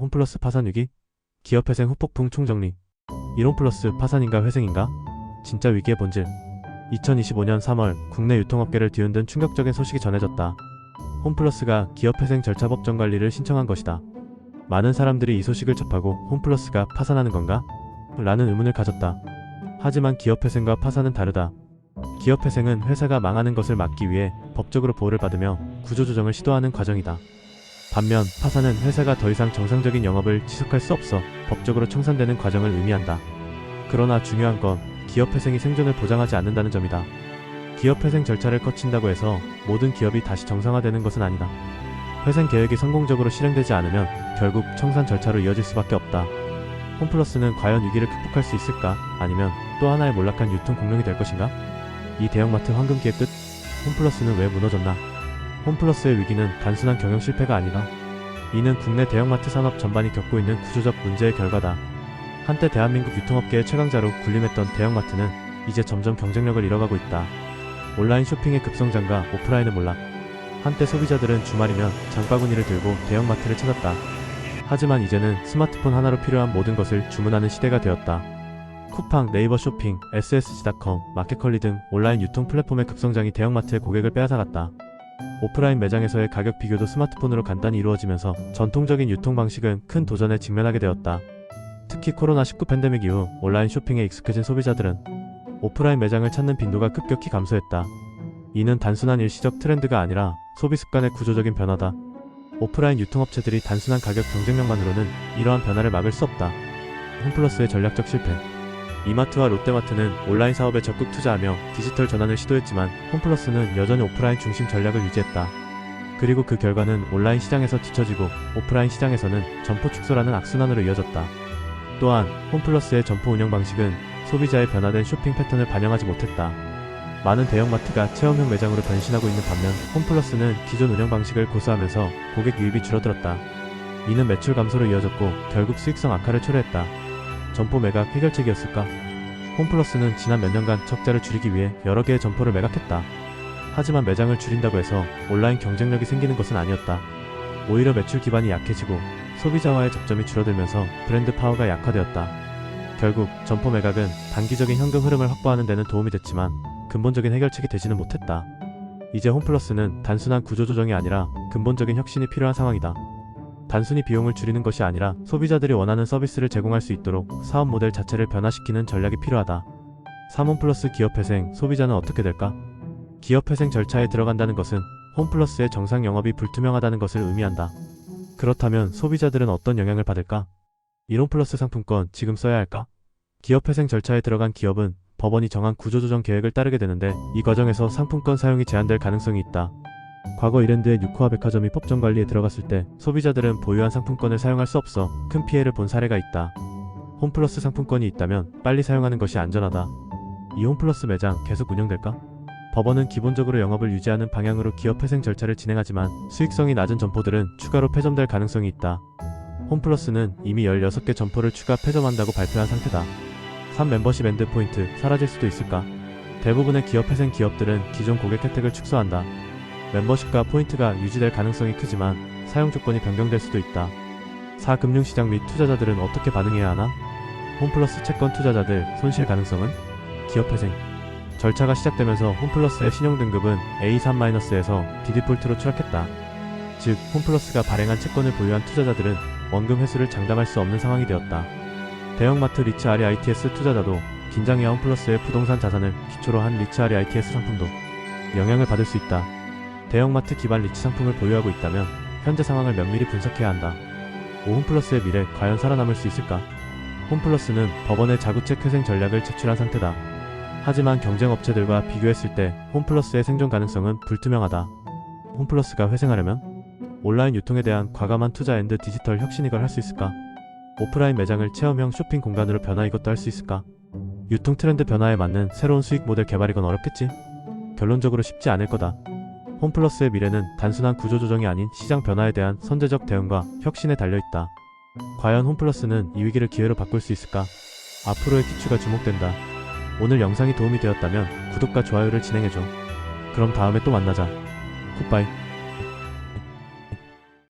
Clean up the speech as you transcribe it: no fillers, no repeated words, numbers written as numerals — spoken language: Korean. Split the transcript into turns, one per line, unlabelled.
홈플러스 파산 위기? 기업회생 후폭풍 총정리. 이론플러스 파산인가 회생인가? 진짜 위기의 본질. 2025년 3월 국내 유통업계를 뒤흔든 충격적인 소식이 전해졌다. 홈플러스가 기업회생 절차 법정 관리를 신청한 것이다. 많은 사람들이 이 소식을 접하고 홈플러스가 파산하는 건가? 라는 의문을 가졌다. 하지만 기업회생과 파산은 다르다. 기업회생은 회사가 망하는 것을 막기 위해 법적으로 보호를 받으며 구조조정을 시도하는 과정이다. 반면 파산은 회사가 더 이상 정상적인 영업을 지속할 수 없어 법적으로 청산되는 과정을 의미한다. 그러나 중요한 건 기업회생이 생존을 보장하지 않는다는 점이다. 기업회생 절차를 거친다고 해서 모든 기업이 다시 정상화되는 것은 아니다. 회생 계획이 성공적으로 실행되지 않으면 결국 청산 절차로 이어질 수밖에 없다. 홈플러스는 과연 위기를 극복할 수 있을까? 아니면 또 하나의 몰락한 유통 공룡이 될 것인가? 이 대형마트 황금기의 끝? 홈플러스는 왜 무너졌나? 홈플러스의 위기는 단순한 경영 실패가 아니다. 이는 국내 대형마트 산업 전반이 겪고 있는 구조적 문제의 결과다. 한때 대한민국 유통업계의 최강자로 군림했던 대형마트는 이제 점점 경쟁력을 잃어가고 있다. 온라인 쇼핑의 급성장과 오프라인의 몰락. 한때 소비자들은 주말이면 장바구니를 들고 대형마트를 찾았다. 하지만 이제는 스마트폰 하나로 필요한 모든 것을 주문하는 시대가 되었다. 쿠팡, 네이버 쇼핑, SSG.com, 마켓컬리 등 온라인 유통 플랫폼의 급성장이 대형마트의 고객을 빼앗아갔다. 오프라인 매장에서의 가격 비교도 스마트폰으로 간단히 이루어지면서 전통적인 유통 방식은 큰 도전에 직면하게 되었다. 특히 코로나19 팬데믹 이후 온라인 쇼핑에 익숙해진 소비자들은 오프라인 매장을 찾는 빈도가 급격히 감소했다. 이는 단순한 일시적 트렌드가 아니라 소비 습관의 구조적인 변화다. 오프라인 유통업체들이 단순한 가격 경쟁력만으로는 이러한 변화를 막을 수 없다. 홈플러스의 전략적 실패. 이마트와 롯데마트는 온라인 사업에 적극 투자하며 디지털 전환을 시도했지만 홈플러스는 여전히 오프라인 중심 전략을 유지했다. 그리고 그 결과는 온라인 시장에서 뒤처지고 오프라인 시장에서는 점포 축소라는 악순환으로 이어졌다. 또한 홈플러스의 점포 운영 방식은 소비자의 변화된 쇼핑 패턴을 반영하지 못했다. 많은 대형마트가 체험형 매장으로 변신하고 있는 반면 홈플러스는 기존 운영 방식을 고수하면서 고객 유입이 줄어들었다. 이는 매출 감소로 이어졌고 결국 수익성 악화를 초래했다. 점포 매각 해결책이었을까? 홈플러스는 지난 몇 년간 적자를 줄이기 위해 여러 개의 점포를 매각했다. 하지만 매장을 줄인다고 해서 온라인 경쟁력이 생기는 것은 아니었다. 오히려 매출 기반이 약해지고 소비자와의 접점이 줄어들면서 브랜드 파워가 약화되었다. 결국 점포 매각은 단기적인 현금 흐름을 확보하는 데는 도움이 됐지만 근본적인 해결책이 되지는 못했다. 이제 홈플러스는 단순한 구조조정이 아니라 근본적인 혁신이 필요한 상황이다. 단순히 비용을 줄이는 것이 아니라 소비자들이 원하는 서비스를 제공할 수 있도록 사업 모델 자체를 변화시키는 전략이 필요하다. 3홈플러스 기업회생, 소비자는 어떻게 될까? 기업회생 절차에 들어간다는 것은 홈플러스의 정상 영업이 불투명하다는 것을 의미한다. 그렇다면 소비자들은 어떤 영향을 받을까? 이론플러스 상품권 지금 써야 할까? 기업회생 절차에 들어간 기업은 법원이 정한 구조조정 계획을 따르게 되는데 이 과정에서 상품권 사용이 제한될 가능성이 있다. 과거 이랜드의 뉴코아 백화점이 법정 관리에 들어갔을 때 소비자들은 보유한 상품권을 사용할 수 없어 큰 피해를 본 사례가 있다. 홈플러스 상품권이 있다면 빨리 사용하는 것이 안전하다. 이 홈플러스 매장 계속 운영될까? 법원은 기본적으로 영업을 유지하는 방향으로 기업회생 절차를 진행하지만 수익성이 낮은 점포들은 추가로 폐점될 가능성이 있다. 홈플러스는 이미 16개 점포를 추가 폐점한다고 발표한 상태다. 3. 멤버십 엔드 포인트 사라질 수도 있을까? 대부분의 기업회생 기업들은 기존 고객 혜택을 축소한다. 멤버십과 포인트가 유지될 가능성이 크지만 사용 조건이 변경될 수도 있다. 4. 금융시장 및 투자자들은 어떻게 반응해야 하나? 홈플러스 채권 투자자들 손실 가능성은? 기업회생 절차가 시작되면서 홈플러스의 신용등급은 A3-에서 디디폴트로 추락했다. 즉 홈플러스가 발행한 채권을 보유한 투자자들은 원금 회수를 장담할 수 없는 상황이 되었다. 대형마트 리츠아리 ITS 투자자도 긴장해야 홈플러스의 부동산 자산을 기초로 한 리츠아리 ITS 상품도 영향을 받을 수 있다. 대형마트 기반 리츠 상품을 보유하고 있다면 현재 상황을 면밀히 분석해야 한다. 5. 홈플러스의 미래 과연 살아남을 수 있을까? 홈플러스는 법원의 자구책 회생 전략을 제출한 상태다. 하지만 경쟁 업체들과 비교했을 때 홈플러스의 생존 가능성은 불투명하다. 홈플러스가 회생하려면 온라인 유통에 대한 과감한 투자 앤드 디지털 혁신 이걸 할 수 있을까? 오프라인 매장을 체험형 쇼핑 공간으로 변화 이것도 할 수 있을까? 유통 트렌드 변화에 맞는 새로운 수익 모델 개발이건 어렵겠지? 결론적으로 쉽지 않을 거다. 홈플러스의 미래는 단순한 구조조정이 아닌 시장 변화에 대한 선제적 대응과 혁신에 달려있다. 과연 홈플러스는 이 위기를 기회로 바꿀 수 있을까? 앞으로의 기추가 주목된다. 오늘 영상이 도움이 되었다면 구독과 좋아요를 진행해줘. 그럼 다음에 또 만나자. 굿바이.